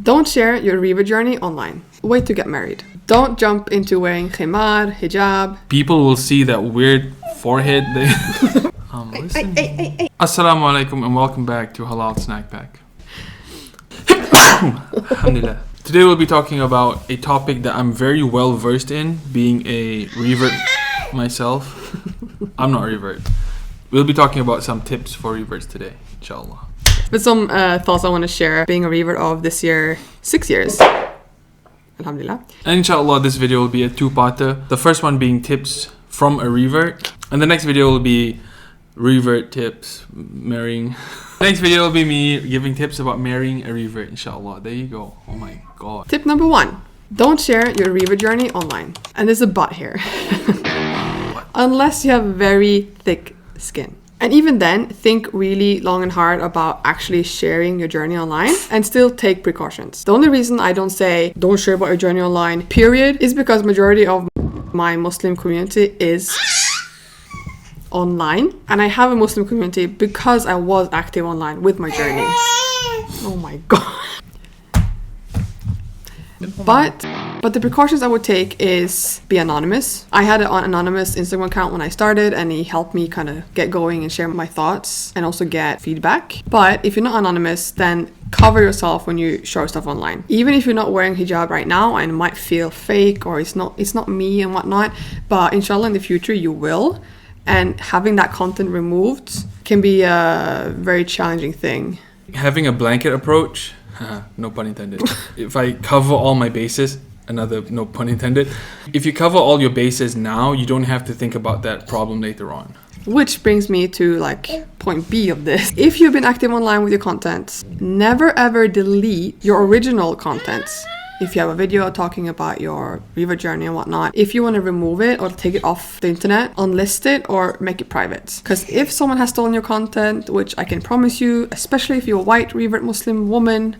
Don't share your Revert journey online. Wait to get married. Don't jump into wearing khimar, hijab. People will see that weird forehead. Listen. Assalamu alaikum and welcome back to Halal Snack Pack. Alhamdulillah. Today we'll be talking about a topic that I'm very well versed in, being a revert myself. I'm not a revert. We'll be talking about some tips for reverts today, inshallah. But some thoughts I want to share being a revert of this year, 6 years. Alhamdulillah. And inshallah, this video will be a two-parter. The first one being tips from a revert. And the next video will be revert tips, marrying. Next video will be me giving tips about marrying a revert, inshallah. There you go. Oh my God. Tip number 1. Don't share your revert journey online. And there's a but here. Unless you have very thick skin. And even then, think really long and hard about actually sharing your journey online and still take precautions. The only reason I don't say don't share about your journey online, period, is because majority of my Muslim community is online. And I have a Muslim community because I was active online with my journey. Oh my God. But the precautions I would take is be anonymous. I had an anonymous Instagram account when I started and he helped me kind of get going and share my thoughts and also get feedback. But if you're not anonymous, then cover yourself when you share stuff online. Even if you're not wearing hijab right now and it might feel fake or it's not me and whatnot, but inshallah in the future you will. And having that content removed can be a very challenging thing. Having a blanket approach, no pun intended. If I cover all my bases, another no pun intended. If you cover all your bases now, you don't have to think about that problem later on. Which brings me to point B of this. If you've been active online with your content, never ever delete your original content. If you have a video talking about your revert journey and whatnot, if you want to remove it or take it off the internet, unlist it or make it private. Because if someone has stolen your content, which I can promise you, especially if you're a white revert Muslim woman,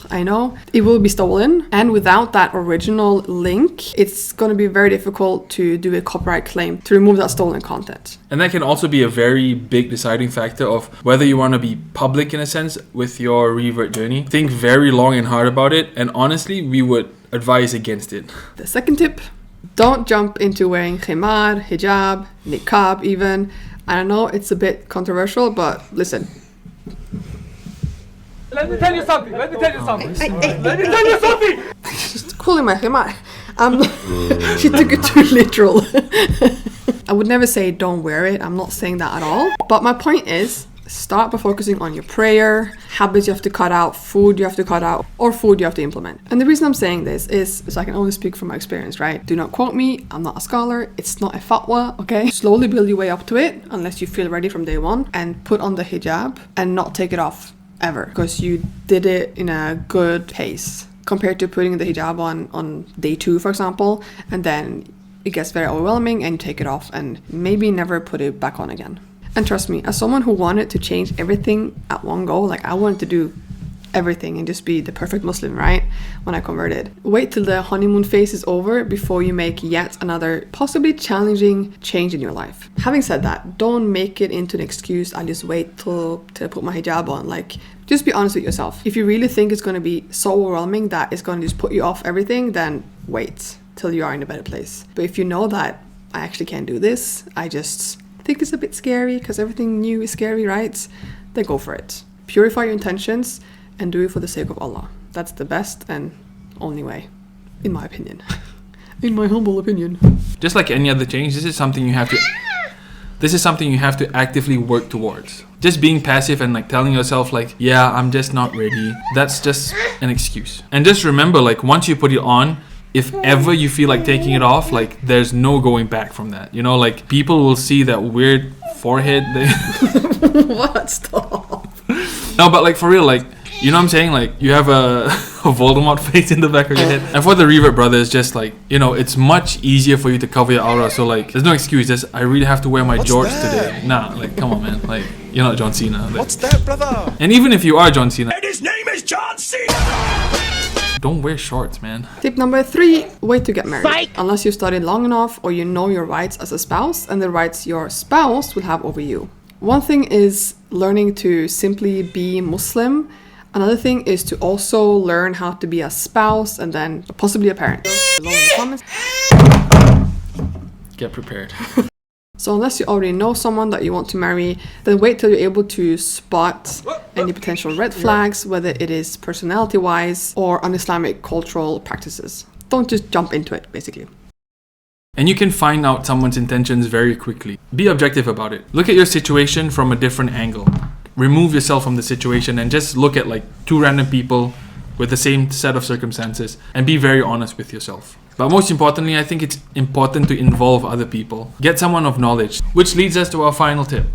I know, it will be stolen. And without that original link, it's going to be very difficult to do a copyright claim to remove that stolen content. And that can also be a very big deciding factor of whether you want to be public in a sense with your revert journey. Think very long and hard about it. And honestly, we would advise against it. The second tip, don't jump into wearing khimar, hijab, niqab even. I don't know, it's a bit controversial, but listen. Let me tell you something. Just cooling my khimar. She took it too literal. I would never say don't wear it. I'm not saying that at all. But my point is, start by focusing on your prayer, habits you have to cut out, food you have to cut out, or food you have to implement. And the reason I'm saying this is so I can only speak from my experience, right? Do not quote me. I'm not a scholar. It's not a fatwa, okay? Slowly build your way up to it unless you feel ready from day one and put on the hijab and not take it off ever because you did it in a good pace compared to putting the hijab on day 2, for example, and then it gets very overwhelming and you take it off and maybe never put it back on again. And trust me, as someone who wanted to change everything at one go, I wanted to do everything and just be the perfect Muslim, right? When I converted. Wait till the honeymoon phase is over before you make yet another possibly challenging change in your life. Having said that, don't make it into an excuse. I'll just wait till I put my hijab on. Just be honest with yourself. If you really think it's going to be so overwhelming that it's going to just put you off everything, then wait till you are in a better place. But if you know that I actually can't do this, I just think it's a bit scary because everything new is scary, right? Then go for it. Purify your intentions and do it for the sake of Allah. That's the best and only way, in my opinion. In my humble opinion. Just like any other change, this is something you have to actively work towards. Just being passive and telling yourself yeah, I'm just not ready. That's just an excuse. And just remember, once you put it on, if ever you feel like taking it off, there's no going back from that. People will see that weird forehead. What? Stop. No, but for real, you know what I'm saying? You have a Voldemort face in the back of your head. And for the revert brothers, just it's much easier for you to cover your aura. So there's no excuse. I really have to wear my George today. Nah, come on, man. You're not John Cena. What's that, brother? And even if you are John Cena, And his name is John Cena. don't wear shorts, man. Tip number 3, wait to get married. Unless you've studied long enough or you know your rights as a spouse and the rights your spouse will have over you. One thing is learning to simply be Muslim Another thing is to also learn how to be a spouse and then possibly a parent. Below in the comments. Get prepared. So unless you already know someone that you want to marry, then wait till you're able to spot any potential red flags, whether it is personality-wise or un-Islamic cultural practices. Don't just jump into it, basically. And you can find out someone's intentions very quickly. Be objective about it. Look at your situation from a different angle. Remove yourself from the situation and just look at like two random people with the same set of circumstances and be very honest with yourself. But most importantly, I think it's important to involve other people. Get someone of knowledge, which leads us to our final tip.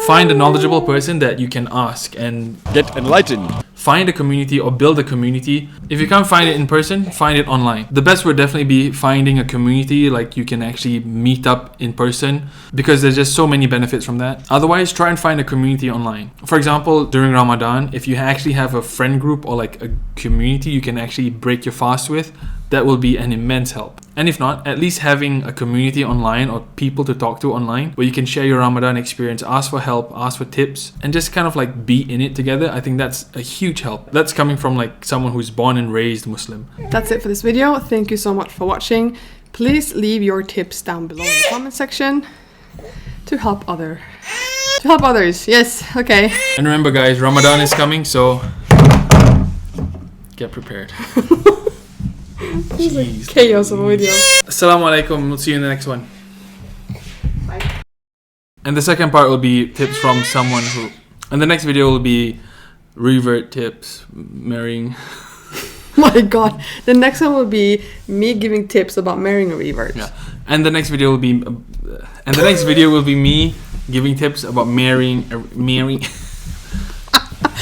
Find a knowledgeable person that you can ask and Get enlightened. find a community or build a community. If you can't find it in person, find it online. The best would definitely be finding a community like you can actually meet up in person, because there's just so many benefits from that. Otherwise, try and find a community online. For example, during Ramadan, if you actually have a friend group or like a community you can actually break your fast with, that will be an immense help. And if not, at least having a community online or people to talk to online where you can share your Ramadan experience, ask for help, ask for tips, and just kind of like be in it together. I think that's a huge help. That's coming from like someone who's born and raised Muslim. That's it for this video. Thank you so much for watching. Please leave your tips down below in the comment section to help others. Yes, okay. And remember guys, Ramadan is coming, so get prepared. Jeez. Chaos of a video. Assalamu alaikum. We'll see you in the next one. Bye. And the second part will be tips from someone who... And the next video will be revert tips, marrying... My god. The next one will be me giving tips about marrying a revert. Yeah. And the next video will be... me giving tips about marrying...